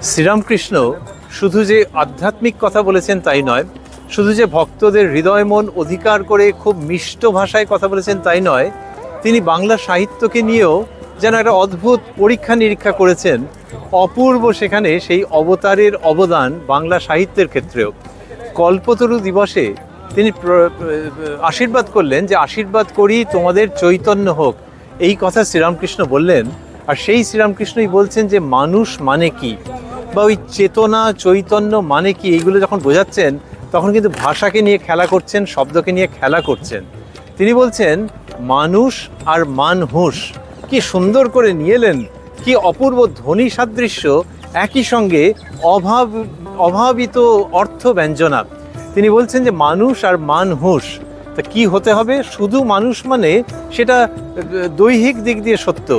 শ্রীরামকৃষ্ণ শুধু যে আধ্যাত্মিক কথা বলেছেন তাই নয়, শুধু যে ভক্তদের হৃদয় মন অধিকার করে খুব মিষ্ট ভাষায় কথা বলেছেন তাই নয়, তিনি বাংলা সাহিত্যকে নিয়েও যেন একটা অদ্ভুত পরীক্ষা নিরীক্ষা করেছেন। অপূর্ব সেখানে সেই অবতারের অবদান বাংলা সাহিত্যের ক্ষেত্রেও। কল্পতরু দিবসে তিনি আশীর্বাদ করলেন যে আশীর্বাদ করি তোমাদের চৈতন্য হোক, এই কথা শ্রীরামকৃষ্ণ বললেন। আর সেই শ্রীরামকৃষ্ণই বলছেন যে মানুষ মানে কি, বা ওই চেতনা চৈতন্য মানে কি, এইগুলো যখন বোঝাচ্ছেন তখন কিন্তু ভাষাকে নিয়ে খেলা করছেন, শব্দকে নিয়ে খেলা করছেন। তিনি বলছেন মানুষ আর মানহুস, কি সুন্দর করে নিয়ে এলেন, কি অপূর্ব ধ্বনি সাদৃশ্য, একই সঙ্গে অভাবিত অর্থ ব্যঞ্জনা। তিনি বলছেন যে মানুষ আর মানহুস, তা কি হতে হবে? শুধু মানুষ মানে সেটা দৈহিক দিক দিয়ে সত্য,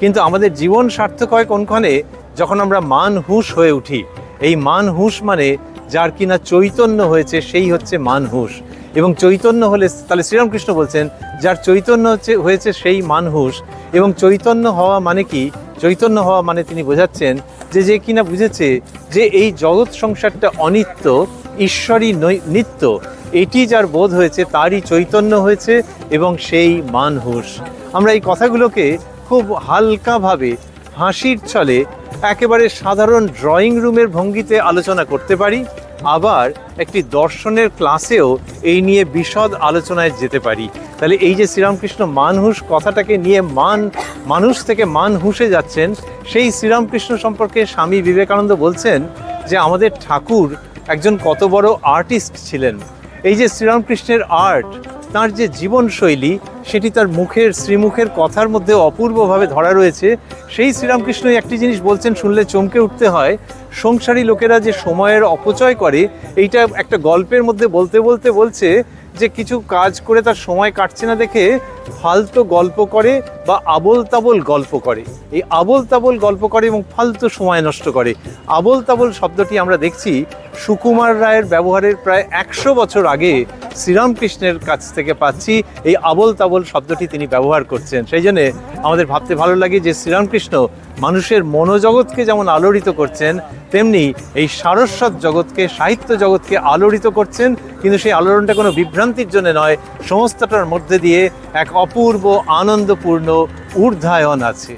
কিন্তু আমাদের জীবন সার্থক হয় কোনখানে? যখন আমরা মানহুস হয়ে উঠি। এই মানহুস মানে যার কিনা চৈতন্য হয়েছে সেই হচ্ছে মানহুস। এবং চৈতন্য হলে, তাহলে শ্রীরামকৃষ্ণ বলছেন যার চৈতন্য হয়েছে সেই মানহুস। এবং চৈতন্য হওয়া মানে কি? চৈতন্য হওয়া মানে তিনি বোঝাচ্ছেন যে কিনা বুঝেছে যে এই জগৎ সংসারটা অনিত্য, ঈশ্বরই নিত্য, এটি যার বোধ হয়েছে তারই চৈতন্য হয়েছে এবং সেই মানহুস। আমরা এই কথাগুলোকে খুব হালকাভাবে হাসির ছলে একেবারে সাধারণ ড্রয়িং রুমের ভঙ্গিতে আলোচনা করতে পারি, আবার একটি দর্শনের ক্লাসেও এই নিয়ে বিশদ আলোচনায় যেতে পারি। তাহলে এই যে শ্রীরামকৃষ্ণ মানহুস কথাটাকে নিয়ে মানুষ থেকে মানহুসে যাচ্ছেন, সেই শ্রীরামকৃষ্ণ সম্পর্কে স্বামী বিবেকানন্দ বলছেন যে আমাদের ঠাকুর একজন কত বড় আর্টিস্ট ছিলেন। এই যে শ্রীরামকৃষ্ণের আর্ট, তার যে জীবনশৈলী, সেটি তার শ্রীমুখের কথার মধ্যে অপূর্বভাবে ধরা রয়েছে। সেই শ্রীরামকৃষ্ণই একটি জিনিস বলছেন, শুনলে চমকে উঠতে হয়। সংসারী লোকেরা যে সময়ের অপচয় করে, এইটা একটা গল্পের মধ্যে বলতে বলতে বলছে যে কিছু কাজ করে তার সময় কাটছে না দেখে ফালতু গল্প করে বা আবোল তাবোল গল্প করে। এই আবোল তাবোল গল্প করে এবং ফালতু সময় নষ্ট করে। আবোল তাবোল শব্দটি আমরা দেখছি সুকুমার রায়ের ব্যবহারের প্রায় 100 বছর আগে শ্রীরামকৃষ্ণের কাছ থেকে পাচ্ছি। এই আবোল তাবোল শব্দটি তিনি ব্যবহার করছেন। সেই জন্যে আমাদের ভাবতে ভালো লাগে যে শ্রীরামকৃষ্ণ মানুষের মনোজগৎকে যেমন আলোড়িত করছেন, তেমনি এই সারস্বত জগৎকে, সাহিত্য জগৎকে আলোড়িত করছেন। কিন্তু সেই আলোড়নটা কোনো বিভ্রান্তির জন্য নয়, সমস্তটার মধ্যে দিয়ে এক অপূর্ব আনন্দপূর্ণ ঊর্ধ্বায়ন আছে।